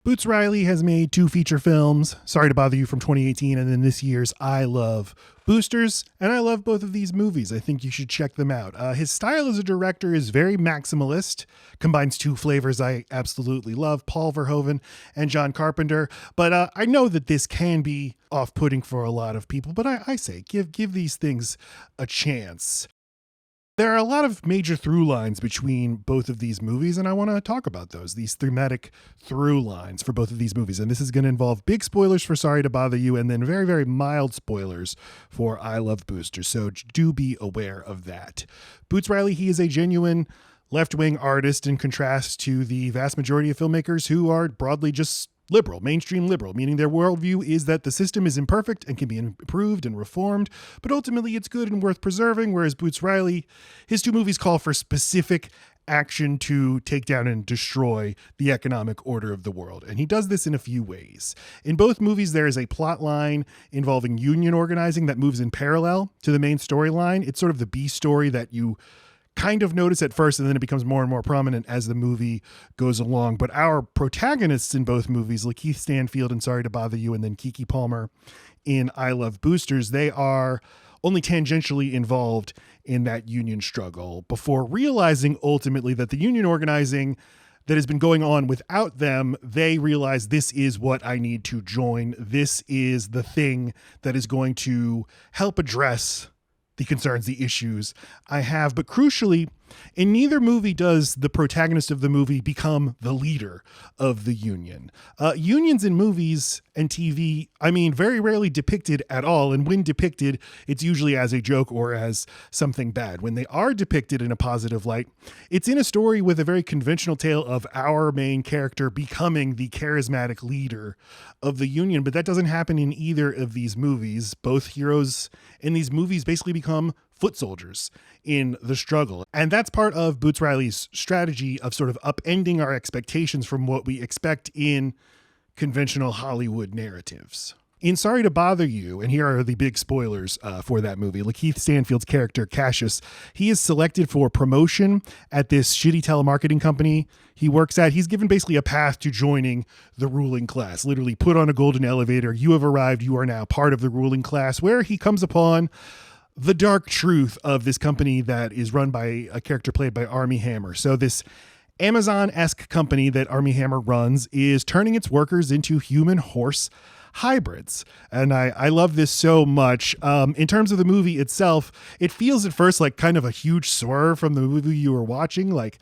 Boots Riley has made 2 feature films, Sorry to Bother You from 2018, and then this year's I Love Boosters, and I love both of these movies. I think you should check them out. His style as a director is very maximalist, combines 2 flavors I absolutely love, Paul Verhoeven and John Carpenter, but I know that this can be off-putting for a lot of people, but I say give these things a chance. There are a lot of major through lines between both of these movies, and I want to talk about these thematic through lines for both of these movies. And this is going to involve big spoilers for Sorry to Bother You, and then very, very mild spoilers for I Love Boosters. So do be aware of that. Boots Riley, he is a genuine left-wing artist in contrast to the vast majority of filmmakers who are broadly just liberal, mainstream liberal, meaning their worldview is that the system is imperfect and can be improved and reformed, but ultimately it's good and worth preserving, whereas Boots Riley, his 2 movies call for specific action to take down and destroy the economic order of the world. And he does this in a few ways. In both movies, there is a plot line involving union organizing that moves in parallel to the main storyline. It's sort of the B story that you kind of notice at first, and then it becomes more and more prominent as the movie goes along. But our protagonists in both movies, LaKeith Stanfield in Sorry to Bother You, and then Keke Palmer in I Love Boosters, they are only tangentially involved in that union struggle before realizing ultimately that the union organizing that has been going on without them, they realize this is what I need to join. This is the thing that is going to help address the concerns, the issues I have. But crucially, in neither movie does the protagonist of the movie become the leader of the union. Unions in movies and TV, very rarely depicted at all. And when depicted, it's usually as a joke or as something bad. When they are depicted in a positive light, it's in a story with a very conventional tale of our main character becoming the charismatic leader of the union. But that doesn't happen in either of these movies. Both heroes in these movies basically become foot soldiers in the struggle. And that's part of Boots Riley's strategy of sort of upending our expectations from what we expect in conventional Hollywood narratives. In Sorry to Bother You, and here are the big spoilers for that movie, LaKeith Stanfield's character, Cassius, he is selected for promotion at this shitty telemarketing company he works at. He's given basically a path to joining the ruling class, literally put on a golden elevator. You have arrived. You are now part of the ruling class, where he comes upon the dark truth of this company that is run by a character played by Armie Hammer. So this Amazon-esque company that Armie Hammer runs is turning its workers into human-horse hybrids. And I love this so much. In terms of the movie itself, it feels at first like kind of a huge swerve from the movie you were watching. Like,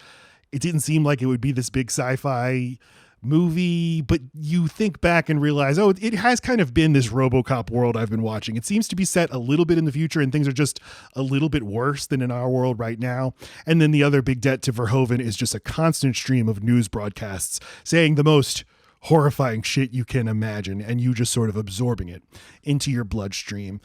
it didn't seem like it would be this big sci-fi movie, but you think back and realize, oh, it has kind of been this RoboCop world I've been watching. It seems to be set a little bit in the future, and things are just a little bit worse than in our world right now. And then the other big debt to Verhoeven is just a constant stream of news broadcasts saying the most horrifying shit you can imagine, and you just sort of absorbing it into your bloodstream.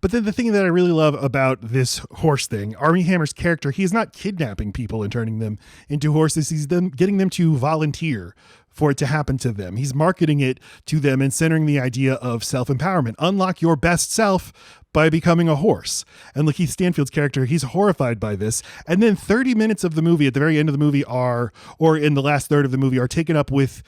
But then the thing that I really love about this horse thing, Armie Hammer's character, he is not kidnapping people and turning them into horses. He's getting them to volunteer for it to happen to them. He's marketing it to them and centering the idea of self-empowerment. Unlock your best self by becoming a horse. And LaKeith Stanfield's character, he's horrified by this. And then 30 minutes of the movie, at the very end of the movie or in the last third of the movie, are taken up with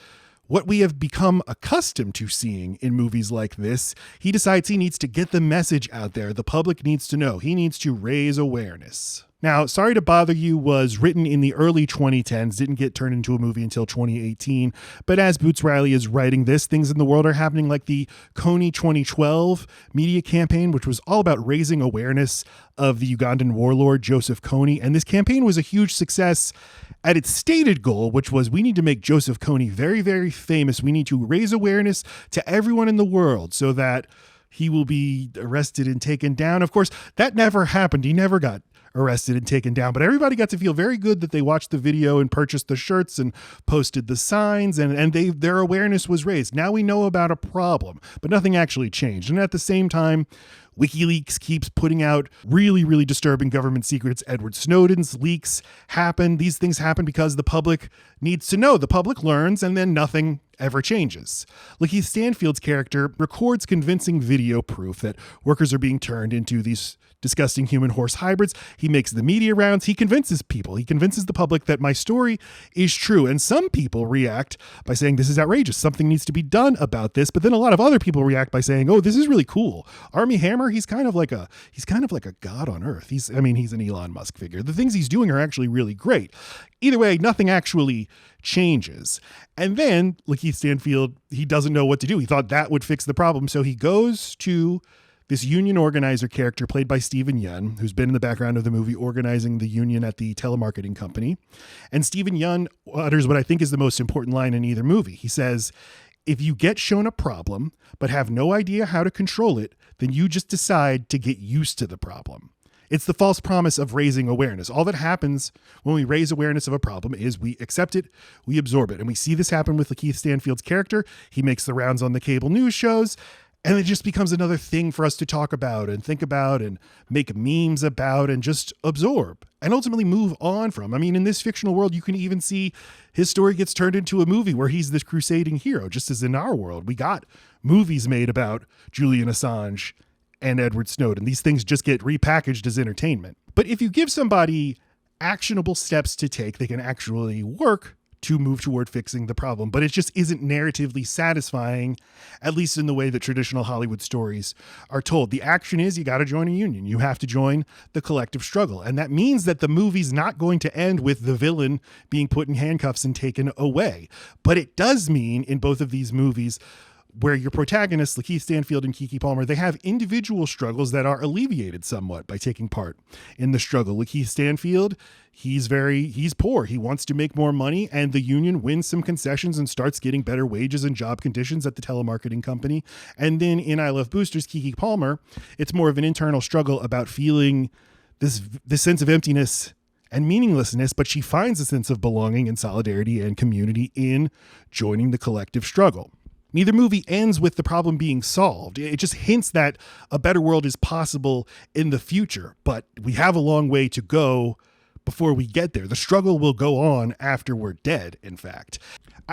what we have become accustomed to seeing in movies like this. He decides he needs to get the message out there. The public needs to know. He needs to raise awareness. Now, Sorry to Bother You was written in the early 2010s, didn't get turned into a movie until 2018. But as Boots Riley is writing this, things in the world are happening, like the Kony 2012 media campaign, which was all about raising awareness of the Ugandan warlord, Joseph Kony. And this campaign was a huge success at its stated goal, which was, we need to make Joseph Kony very, very famous. We need to raise awareness to everyone in the world so that he will be arrested and taken down. Of course, that never happened. He never got arrested and taken down, but everybody got to feel very good that they watched the video and purchased the shirts and posted the signs, and their awareness was raised. Now we know about a problem, but nothing actually changed. And at the same time, WikiLeaks keeps putting out really, really disturbing government secrets. Edward Snowden's leaks happen. These things happen because the public needs to know. The public learns, and then nothing ever changes. LaKeith Stanfield's character records convincing video proof that workers are being turned into these disgusting human horse hybrids. He makes the media rounds. He convinces people. He convinces the public that my story is true. And some people react by saying this is outrageous. Something needs to be done about this. But then a lot of other people react by saying, oh, this is really cool. Armie Hammer, he's kind of like a god on earth. He's an Elon Musk figure. The things he's doing are actually really great. Either way, nothing actually changes. And then LaKeith Stanfield, he doesn't know what to do. He thought that would fix the problem. So he goes to this union organizer character played by Yeun, who's been in the background of the movie organizing the union at the telemarketing company. And Yeun utters what I think is the most important line in either movie. He says, if you get shown a problem but have no idea how to control it, then you just decide to get used to the problem. It's the false promise of raising awareness. All that happens when we raise awareness of a problem is we accept it, we absorb it. And we see this happen with LaKeith Stanfield's character. He makes the rounds on the cable news shows, and it just becomes another thing for us to talk about and think about and make memes about and just absorb and ultimately move on from. I mean, in this fictional world, you can even see his story gets turned into a movie where he's this crusading hero, just as in our world. We got movies made about Julian Assange and Edward Snowden. These things just get repackaged as entertainment. But if you give somebody actionable steps to take, they can actually work to move toward fixing the problem. But it just isn't narratively satisfying, at least in the way that traditional Hollywood stories are told. The action is you got to join a union. You have to join the collective struggle. And that means that the movie's not going to end with the villain being put in handcuffs and taken away. But it does mean in both of these movies, where your protagonists, LaKeith Stanfield and Keke Palmer, they have individual struggles that are alleviated somewhat by taking part in the struggle. LaKeith Stanfield, he's poor. He wants to make more money, and the union wins some concessions and starts getting better wages and job conditions at the telemarketing company. And then in I Love Boosters, Keke Palmer, it's more of an internal struggle about feeling this sense of emptiness and meaninglessness, but she finds a sense of belonging and solidarity and community in joining the collective struggle. Neither movie ends with the problem being solved. It just hints that a better world is possible in the future, but we have a long way to go before we get there. The struggle will go on after we're dead, in fact.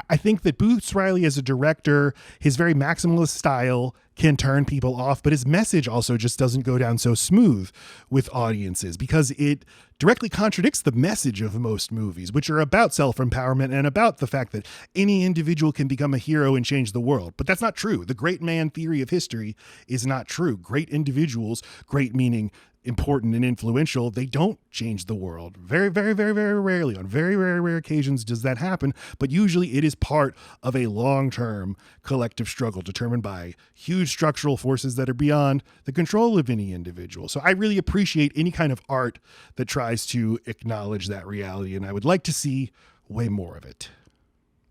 I think that Boots Riley as a director, his very maximalist style can turn people off, but his message also just doesn't go down so smooth with audiences because it directly contradicts the message of most movies, which are about self-empowerment and about the fact that any individual can become a hero and change the world. But that's not true. The great man theory of history is not true. Great individuals, great meaning important and influential, they don't change the world. Very, very, very, very rarely. On very, very rare occasions does that happen, but usually it is part of a long-term collective struggle determined by huge structural forces that are beyond the control of any individual. So I really appreciate any kind of art that tries to acknowledge that reality, and I would like to see way more of it.